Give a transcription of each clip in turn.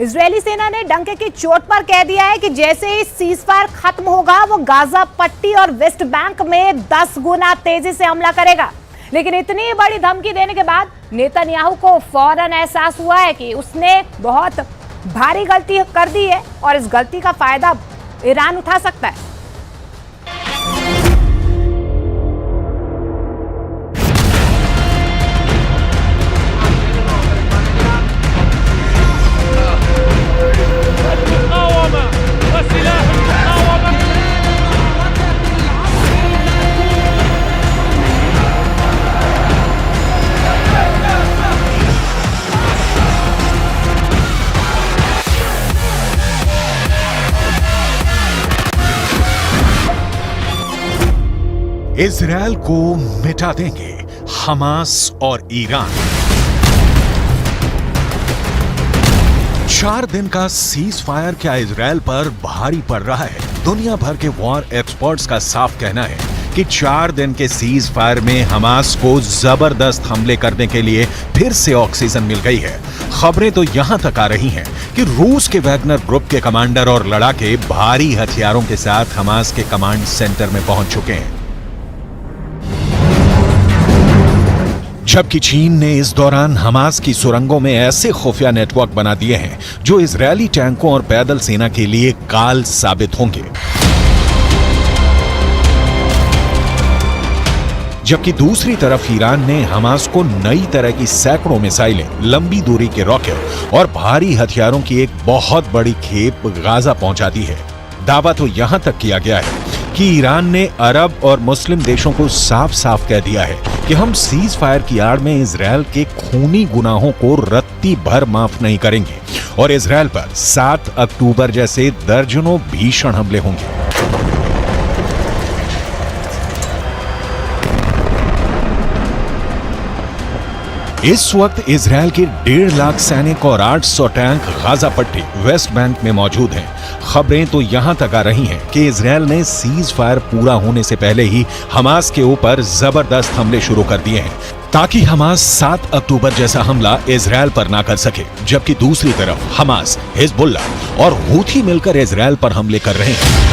Israeli सेना ने डंके की चोट पर कह दिया है कि जैसे ही सीजफायर खत्म होगा वो गाजा पट्टी और वेस्ट बैंक में 10 गुना तेजी से हमला करेगा। लेकिन इतनी बड़ी धमकी देने के बाद नेतन्याहू को फौरन एहसास हुआ है कि उसने बहुत भारी गलती कर दी है और इस गलती का फायदा ईरान उठा सकता है। इजरायल को मिटा देंगे हमास और ईरान। 4 दिन का सीज फायर क्या इजरायल पर भारी पड़ रहा है? दुनिया भर के वॉर एक्सपर्ट्स का साफ कहना है कि 4 दिन के सीज फायर में हमास को जबरदस्त हमले करने के लिए फिर से ऑक्सीजन मिल गई है। खबरें तो यहां तक आ रही हैं कि रूस के वैगनर ग्रुप के कमांडर और लड़ाके भारी हथियारों के साथ हमास के कमांड सेंटर में पहुंच चुके हैं। जबकि चीन ने इस दौरान हमास की सुरंगों में ऐसे खुफिया नेटवर्क बना दिए हैं जो इजरायली टैंकों और पैदल सेना के लिए काल साबित होंगे। जबकि दूसरी तरफ ईरान ने हमास को नई तरह की सैकड़ों मिसाइलें, लंबी दूरी के रॉकेट और भारी हथियारों की एक बहुत बड़ी खेप गाजा पहुंचा दी है। दावा तो यहां तक किया गया है कि ईरान ने अरब और मुस्लिम देशों को साफ साफ कह दिया है कि हम सीज फायर की आड़ में इजरायल के खूनी गुनाहों को रत्ती भर माफ नहीं करेंगे और इजरायल पर 7 अक्टूबर जैसे दर्जनों भीषण हमले होंगे। इस वक्त इजरायल के 1.5 लाख सैनिक और 800 टैंक गाजा पट्टी वेस्ट बैंक में मौजूद हैं। खबरें तो यहां तक आ रही हैं कि इजरायल ने सीज फायर पूरा होने से पहले ही हमास के ऊपर जबरदस्त हमले शुरू कर दिए हैं ताकि हमास 7 अक्टूबर जैसा हमला इजरायल पर ना कर सके। जबकि दूसरी तरफ हमास, हिजबुल्लाह और हूथी मिलकर इजरायल पर हमले कर रहे हैं,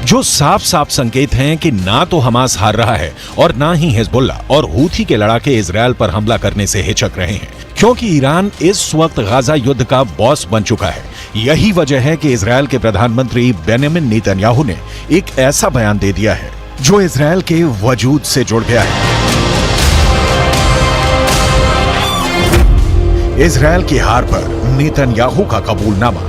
जो साफ साफ संकेत हैं कि ना तो हमास हार रहा है और ना ही हिजबुल्लाह और हूथी के लड़ाके इजरायल पर हमला करने से हिचक रहे हैं, क्योंकि ईरान इस वक्त गाजा युद्ध का बॉस बन चुका है। यही वजह है कि इजरायल के प्रधानमंत्री बेंजामिन नेतन्याहू ने एक ऐसा बयान दे दिया है जो इजरायल के वजूद से जुड़ गया है। इजरायल की हार पर नेतन्याहू का कबूलनामा।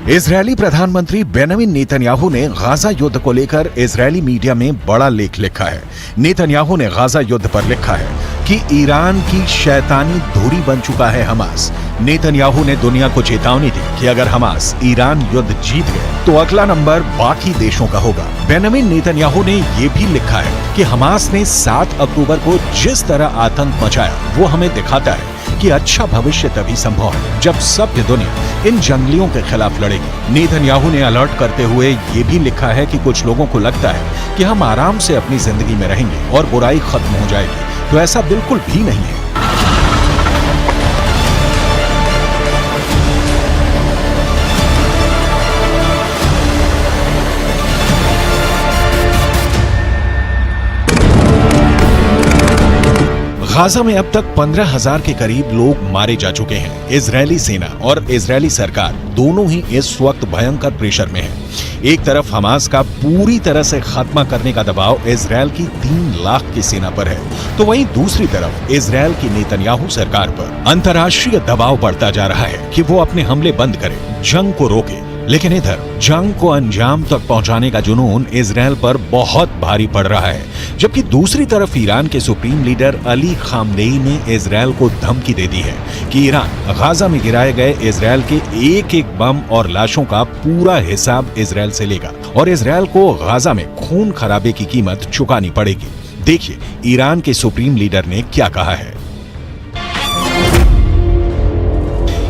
इजरायली प्रधानमंत्री बेंजामिन नेतन्याहू ने गाजा युद्ध को लेकर इजरायली मीडिया में बड़ा लेख लिखा है। नेतन्याहू ने गाजा युद्ध पर लिखा है कि ईरान की शैतानी धुरी बन चुका है हमास। नेतन्याहू ने दुनिया को चेतावनी दी कि अगर हमास ईरान युद्ध जीत गए तो अगला नंबर बाकी देशों का होगा। बेंजामिन नेतन्याहू ने यह भी लिखा है कि हमास ने 7 अक्टूबर को जिस तरह आतंक मचाया वो हमें दिखाता है कि अच्छा भविष्य तभी संभव है जब सभ्य दुनिया इन जंगलियों के खिलाफ लड़ेगी। नेतन्याहू ने अलर्ट करते हुए ये भी लिखा है कि कुछ लोगों को लगता है कि हम आराम से अपनी जिंदगी में रहेंगे और बुराई खत्म हो जाएगी, तो ऐसा बिल्कुल भी नहीं है। गाजा में अब तक 15,000 के करीब लोग मारे जा चुके हैं। इजरायली सेना और इजरायली सरकार दोनों ही इस वक्त भयंकर प्रेशर में है। एक तरफ हमास का पूरी तरह से खात्मा करने का दबाव इजरायल की 3 लाख की सेना पर है, तो वहीं दूसरी तरफ इजरायल की नेतन्याहू सरकार पर अंतर्राष्ट्रीय दबाव बढ़ता जा रहा है कि वो अपने हमले बंद करे, जंग को रोके। लेकिन इधर जंग को अंजाम तक पहुंचाने का जुनून इजरायल पर बहुत भारी पड़ रहा है, जबकि दूसरी तरफ ईरान के सुप्रीम लीडर अली खामनेई ने इजरायल को धमकी दे दी है कि ईरान गाजा में गिराए गए इजरायल के एक एक बम और लाशों का पूरा हिसाब इजरायल से लेगा और इजरायल को गाजा में खून खराबे की कीमत चुकानी पड़ेगी। देखिए ईरान के सुप्रीम लीडर ने क्या कहा है।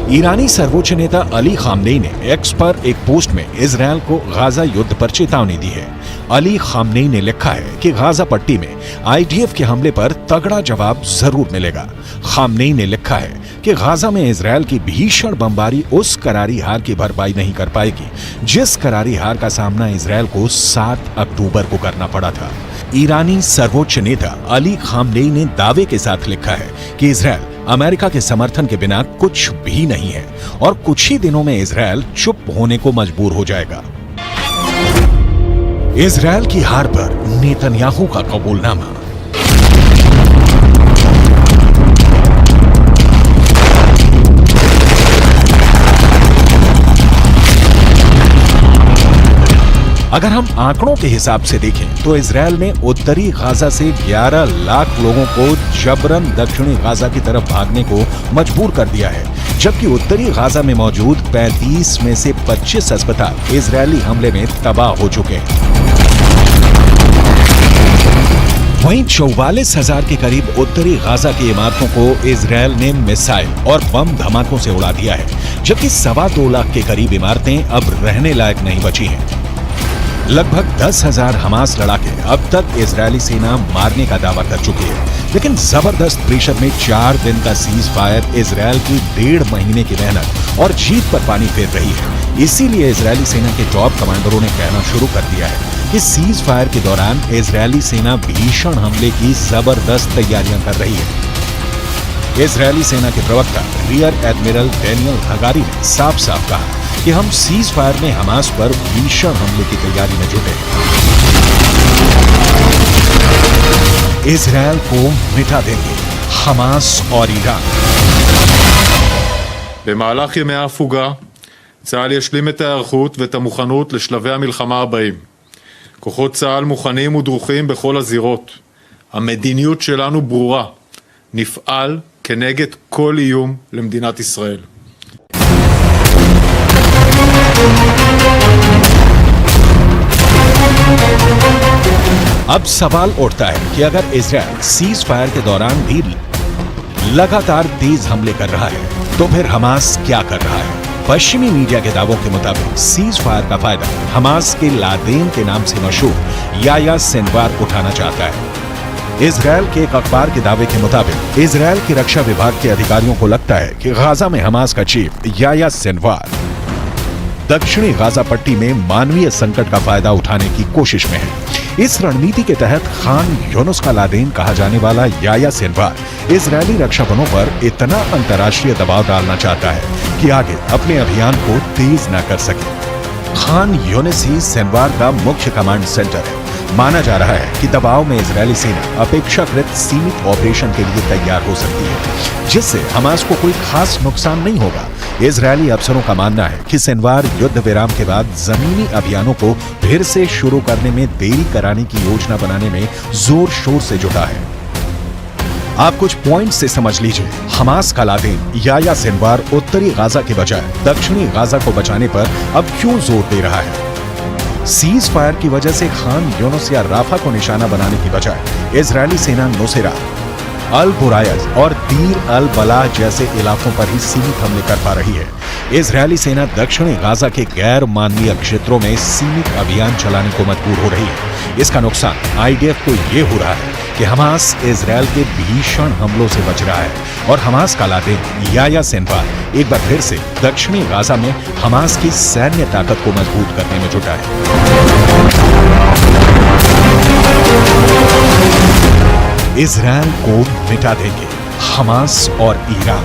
ईरानी सर्वोच्च नेता अली खामनेई ने एक्स पर एक पोस्ट में इजरायल को गाजा युद्ध पर चेतावनी दी है। अली खामनेई ने लिखा है कि गाजा पट्टी में आईडीएफ के हमले पर तगड़ा जवाब जरूर मिलेगा। खामनेई ने लिखा है कि गाजा में इजरायल की भीषण बमबारी उस करारी हार की भरपाई नहीं कर पाएगी जिस करारी हार का सामना इजरायल को 7 अक्टूबर को करना पड़ा था। ईरानी सर्वोच्च नेता अली खामनेई ने दावे के साथ लिखा है कि इजरायल अमेरिका के समर्थन के बिना कुछ भी नहीं है और कुछ ही दिनों में इजरायल चुप होने को मजबूर हो जाएगा। इजरायल की हार पर नेतन्याहू का कबूलनामा। अगर हम आंकड़ों के हिसाब से देखें तो इजरायल ने उत्तरी गाजा से 11 लाख लोगों को जबरन दक्षिणी गाजा की तरफ भागने को मजबूर कर दिया है, जबकि उत्तरी गाजा में मौजूद 35 में से 25 अस्पताल इजरायली हमले में तबाह हो चुके हैं। वहीं 44,000 के करीब उत्तरी गाजा की इमारतों को इजरायल ने मिसाइल और बम धमाकों से उड़ा दिया है, जबकि 2.25 लाख के करीब इमारतें अब रहने लायक नहीं बची हैं। लगभग 10,000 हमास लड़ाके अब तक इजरायली सेना मारने का दावा कर चुकी है, लेकिन जबरदस्त प्रेशर में 4 दिन का सीज फायर इजरायल की 1.5 महीने की मेहनत और जीत पर पानी फेर रही है। इसीलिए इजरायली सेना के टॉप कमांडरों ने कहना शुरू कर दिया है कि सीज फायर के दौरान इजरायली सेना भीषण हमले की जबरदस्त तैयारियां कर रही है। इजरायली सेना के प्रवक्ता रियर एडमिरल डैनियल हगारी ने साफ साफ कहा कि हम सीज फायर में हमास पर भीषण हमले की तैयारी में जुटे हैं। इजरायल को मिटा देंगे हमास और ईरान। במהלך ימי ההפוגה, צה"ל ישלים את ההיערכות ואת המוכנות לשלבי המלחמה הבאים. כוחות צה"ל מוכנים ודרוכים בכל הזירות. המדיניות שלנו ברורה. נפעל כנגד כל איום למדינת ישראל. अब सवाल उठता है कि अगर इजरायल सीज फायर के दौरान भी लगातार तेज हमले कर रहा है तो फिर हमास क्या कर रहा है। पश्चिमी मीडिया के दावों के मुताबिक सीज फायर का फायदा हमास के लादेन के नाम से मशहूर याया सिनवार उठाना चाहता है। इजरायल के एक अखबार के दावे के मुताबिक इजरायल के रक्षा विभाग के अधिकारियों को लगता है कि गाजा में हमास का चीफ याया सिनवार दक्षिणी गाजा पट्टी में मानवीय संकट का फायदा उठाने की कोशिश में है। इस रणनीति के तहत खान यूनुस का लादेन कहा जाने वाला याया सिनवार इजरायली रक्षा बलों पर इतना अंतर्राष्ट्रीय दबाव डालना चाहता है कि आगे अपने अभियान को तेज न कर सके। खान यूनुस ही सिनवार का मुख्य कमांड सेंटर है। माना जा रहा है कि दबाव में इजरायली सेना अपेक्षाकृत सीमित ऑपरेशन के लिए तैयार हो सकती है, जिससे हमास को कोई खास नुकसान नहीं होगा। इजरायली अफसरों का मानना है कि सिनवार युद्ध विराम के बाद जमीनी अभियानों को फिर से शुरू करने में देरी कराने की योजना बनाने में जोर शोर से जुटा है। आप कुछ पॉइंट से समझ लीजिए। हमास का लादेन याया सिनवार उत्तरी गाजा के बजाय दक्षिणी गाजा को बचाने पर अब क्यों जोर दे रहा है। सीज फायर की वजह से खान यूनुस या राफा को निशाना बनाने की बजाय इजरायली सेना नुसैरत, अल बुरायज और दीर अल बलाह जैसे इलाकों पर ही सीमित हमले कर पा रही है। इजरायली सेना दक्षिणी गाजा के गैर मानवीय क्षेत्रों में सीमित अभियान चलाने को मजबूर हो रही है। इसका नुकसान आईडीएफ को ये हो रहा है कि हमास इजरायल के भीषण हमलों से बच रहा है और हमास का लादेन याया सिनवार एक बार फिर से दक्षिणी गाजा में हमास की सैन्य ताकत को मजबूत करने में जुटा है। इजरायल को मिटा देंगे हमास और ईरान।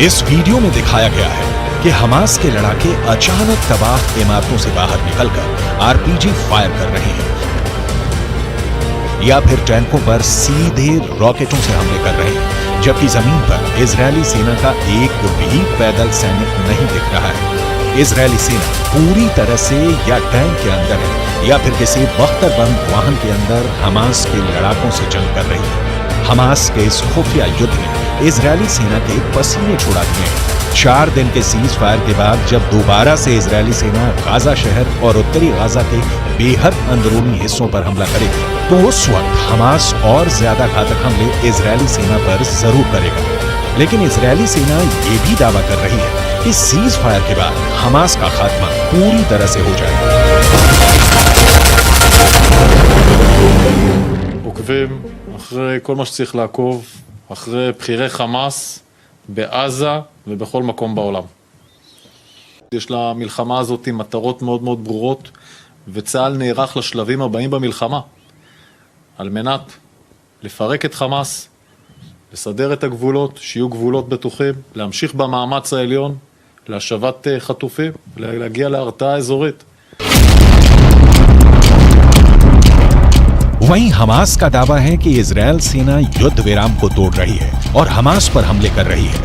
इस वीडियो में दिखाया गया है कि हमास के लड़ाके अचानक तबाह इमारतों से बाहर निकलकर आरपीजी फायर कर रहे हैं या फिर टैंकों पर सीधे रॉकेटों से हमले कर रहे हैं, जबकि जमीन पर इजरायली सेना का एक भी पैदल सैनिक नहीं दिख रहा है। इजरायली सेना पूरी तरह से या टैंक के अंदर है या फिर किसी बख्तरबंद वाहन के अंदर हमास के लड़ाकों से जंग कर रही है। हमास के इस खुफिया युद्ध ने इजरायली सेना के पसीने छुड़ा दिए हैं। 4 दिन के सीज फायर के बाद जब दोबारा से इजरायली सेना गाजा शहर और उत्तरी गाजा के बेहद अंदरूनी हिस्सों पर हमला करेगी तो उस वक्त हमास और ज्यादा घातक हमले इजरायली सेना पर जरूर करेगा। लेकिन इजरायली सेना ये भी दावा कर रही है कि सीज फायर के बाद हमास का खात्मा पूरी तरह से हो जाएगा। עוקבים אחרי כל מה שצריך לעקוב, אחרי בכירי חמאס בעזה ובכל מקום בעולם. יש למלחמה הזאת מטרות מאוד מאוד ברורות, וצה"ל נערך לשלבים הבאים במלחמה, על מנת לפרק את חמאס, לסדר את הגבולות, שיהיו גבולות בטוחים, להמשיך במאמץ העליון, להשבת חטופים, להגיע להרתעה אזורית. वहीं हमास का दावा है कि इजरायल सेना युद्ध विराम को तोड़ रही है और हमास पर हमले कर रही है।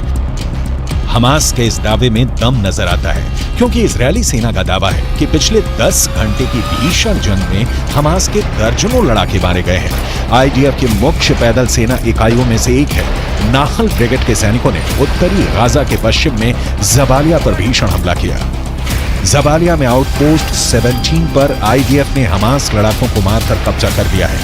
हमास के इस दावे में दम नजर आता है क्योंकि इजरायली सेना का दावा है कि पिछले 10 घंटे की भीषण जंग में हमास के दर्जनों लड़ाके मारे गए हैं। आईडीएफ की मुख्य पैदल सेना इकाइयों में से एक है नाखल ब्रिगेड के सैनिकों ने उत्तरी गाजा के पश्चिम में जबालिया पर भीषण हमला किया। जबालिया में आउटपोस्ट 17 पर आईडीएफ ने हमास लड़ाकों को मारकर कब्जा कर दिया है।